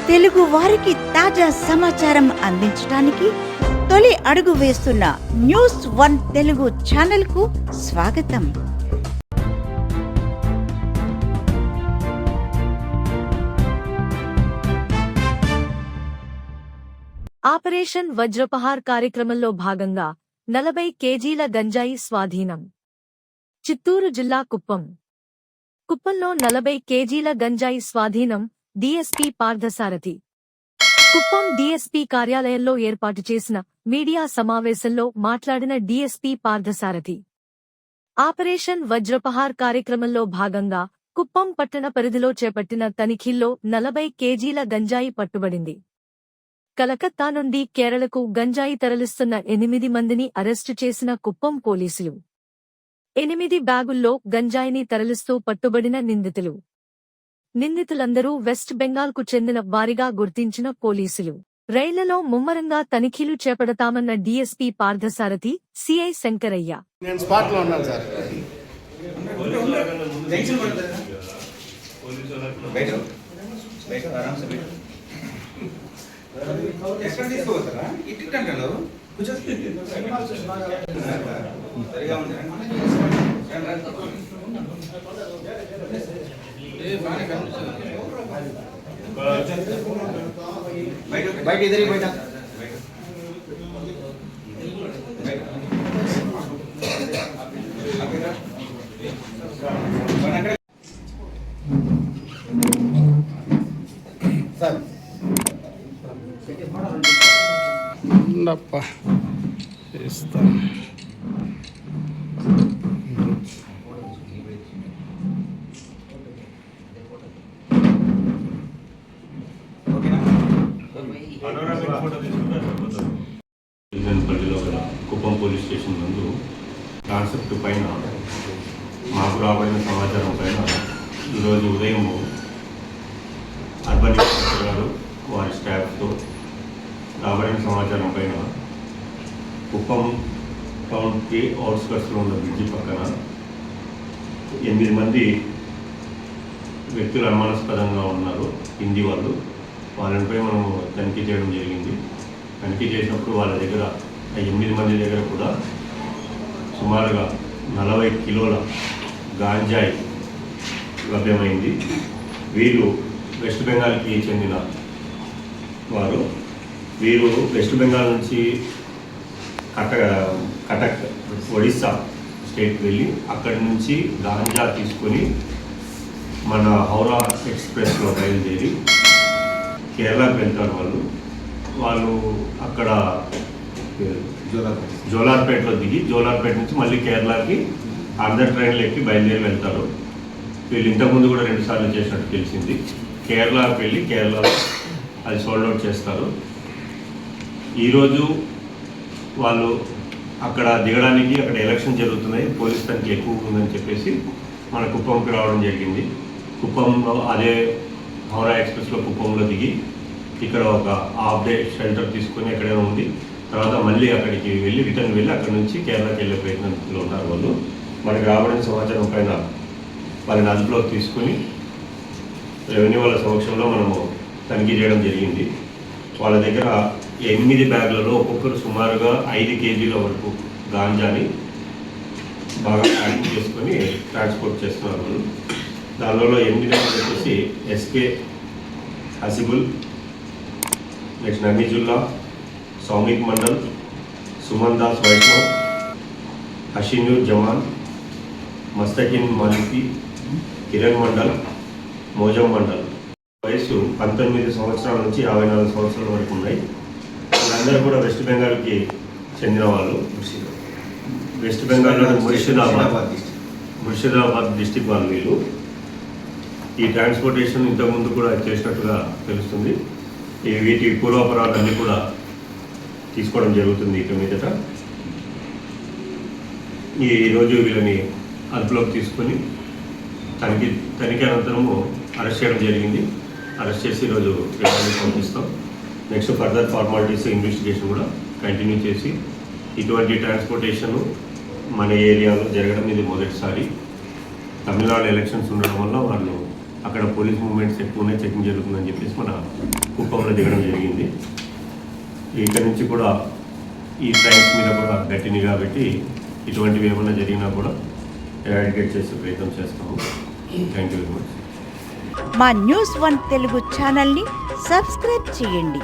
తెలుగు వారికి తాజా సమాచారం అందించడానికి తొలి అడుగు వేస్తున్న న్యూస్1 తెలుగు ఛానల్ కు స్వాగతం. ఆపరేషన్ వజ్రపహార్ కార్యక్రమంలో భాగంగా 40 కేజీల గంజాయి స్వాధీనం. చిత్తూరు జిల్లా కుప్పంలో 40 కేజీల గంజాయి స్వాధీనం. డీఎస్పీ పార్థసారథి. కుప్పం డీఎస్పీ కార్యాలయంలో ఏర్పాటు చేసిన మీడియా సమావేశంలో మాట్లాడిన డీఎస్పీ పార్థసారథి, ఆపరేషన్ వజ్రపహార్ కార్యక్రమంలో భాగంగా కుప్పం పట్టణ పరిధిలో చేపట్టిన తనిఖీల్లో 40 కేజీల గంజాయి పట్టుబడింది. కలకత్తా నుండి కేరళకు గంజాయి తరలిస్తున్న 8 మందిని అరెస్టు చేసిన కుప్పం పోలీసులు. 8 బ్యాగుల్లో గంజాయిని తరలిస్తూ పట్టుబడిన నిందితులందరూ వెస్ట్ బెంగాల్కు చెందిన వారిగా గుర్తించిన పోలీసులు. రైళ్లలో ముమ్మరంగా తనిఖీలు చేపడతామన్న డీఎస్పీ పార్థసారథి, సీఐ శంకరయ్య. నేను స్పాట్ లో ఉన్నాను సార్. బయట ఇద్దరి బయట సార్ ఇస్తా. పల్లిలో గల కుప్పం పోలీస్ స్టేషన్ నందు కాన్సెప్ట్ పైన మాకు రాబడిన సమాచారం పైన ఈరోజు ఉదయం అర్బన్ ఇన్స్పెక్టర్ గారు వారి స్టాఫ్తో రాబడిన సమాచారం పైన కుప్పం టౌన్కి అవుట్స్కట్స్లో ఉన్న బ్రిడ్జి పక్కన 8 మంది వ్యక్తులు అనుమానాస్పదంగా ఉన్నారు, హిందీ వాళ్ళు. వాళ్ళపై మనం తనిఖీ చేయడం జరిగింది. తనిఖీ చేసినప్పుడు వాళ్ళ దగ్గర 8 మంది దగ్గర కూడా సుమారుగా 40 కిలోల గాంజాయి లభ్యమైంది. వీరు వెస్ట్ బెంగాల్కి చెందిన వారు. వీరు వెస్ట్ బెంగాల్ నుంచి కటక్ ఒడిస్సా స్టేట్ వెళ్ళి అక్కడి నుంచి గాంజా తీసుకొని మన హౌరా ఎక్స్ప్రెస్లో బయలుదేరి కేరళకు వెళ్తారు. వాళ్ళు అక్కడ జోలార్పేటలో దిగి జోలార్పేట నుంచి మళ్ళీ కేరళకి ఆంధ్ర ట్రైన్లు ఎక్కి బయలుదేరి వెళ్తారు. వీళ్ళు ఇంతకుముందు కూడా 2 సార్లు చేసినట్టు తెలిసింది. కేరళకి వెళ్ళి కేరళలో అది సోల్డ్ అవుట్ చేస్తారు. ఈరోజు వాళ్ళు అక్కడ దిగడానికి అక్కడ ఎలక్షన్ జరుగుతున్నాయి, పోలీస్ తనిఖీ ఎక్కువ ఉందని చెప్పేసి మన కుప్పంకి రావడం జరిగింది. కుప్పంలో అదే హౌరా ఎక్స్ప్రెస్లో కుప్పంలో దిగి ఇక్కడ ఒక హాఫ్ డే షెల్టర్ తీసుకొని ఎక్కడైనా ఉంది. తర్వాత మళ్ళీ అక్కడికి వెళ్ళి రిటర్న్ వెళ్ళి అక్కడ నుంచి కేరళకి వెళ్ళే ప్రయత్నంలో ఉన్నారు వాళ్ళు. మనకి రాబడిన సమాచారం పైన వాళ్ళని అదుపులోకి తీసుకుని రెవెన్యూ వాళ్ళ సమక్షంలో మనము తనిఖీ చేయడం జరిగింది. వాళ్ళ దగ్గర 8 బ్యాగులలో ఒక్కొక్కరు సుమారుగా 5 కేజీల వరకు గాంజాని బాగా ప్యాకింగ్ చేసుకొని ట్రాన్స్పోర్ట్ చేస్తున్నారు వాళ్ళు. దానిలో 8 వచ్చేసి ఎస్కే హసిబుల్, నెక్స్ట్ నమీజుల్లా, సౌమిక్ మండల్, సుమన్ దాస్ వైష్ణవ్, హషీనూర్ జమాన్, మస్తకిన్ మాలికి, కిరణ్ మండల్, మోజం మండల్. వయసు 19 సంవత్సరాల నుంచి 54 సంవత్సరాల వరకు ఉన్నాయి. వీళ్ళందరూ కూడా వెస్ట్ బెంగాల్కి చెందిన వాళ్ళు. వెస్ట్ బెంగాల్లో ముర్షిదాబాద్ డిస్టిక్ వాళ్ళు వీళ్ళు. ఈ ట్రాన్స్పోర్టేషన్ ఇంతకుముందు కూడా చేసినట్టుగా తెలుస్తుంది. వీటి పూర్వాపరాలన్నీ కూడా తీసుకోవడం జరుగుతుంది. ఇక మీదట ఈరోజు వీళ్ళని అదుపులోకి తీసుకొని తనిఖీ అనంతరము అరెస్ట్ చేయడం జరిగింది. అరెస్ట్ చేసి ఈరోజు రిమాండ్కి పంపిస్తాం. నెక్స్ట్ ఫర్దర్ ఫార్మాలిటీస్ ఇన్వెస్టిగేషన్ కూడా కంటిన్యూ చేసి ఇటువంటి ట్రాన్స్పోర్టేషన్ మన ఏరియాలో జరగడం ఇది మొదటిసారి. తమిళనాడు ఎలక్షన్స్ ఉండడం వల్ల వాళ్ళు అక్కడ పోలీస్ మూవ్మెంట్స్ ఎక్కువ ఉన్నాయి, చెకింగ్ జరుగుతుందని చెప్పేసి మన కుప్పంలో దిగడం జరిగింది. ఇక్కడ నుంచి కూడా ఈ ట్రైన్స్ మీద కూడా గట్టి నిఘా పెట్టి ఇటువంటివి ఏమైనా జరిగినా కూడా ఎరాడికేట్ చేసే ప్రయత్నం చేస్తాము. Thank you very much. మా న్యూస్ 1 తెలుగు ఛానల్ని సబ్స్క్రైబ్ చేయండి.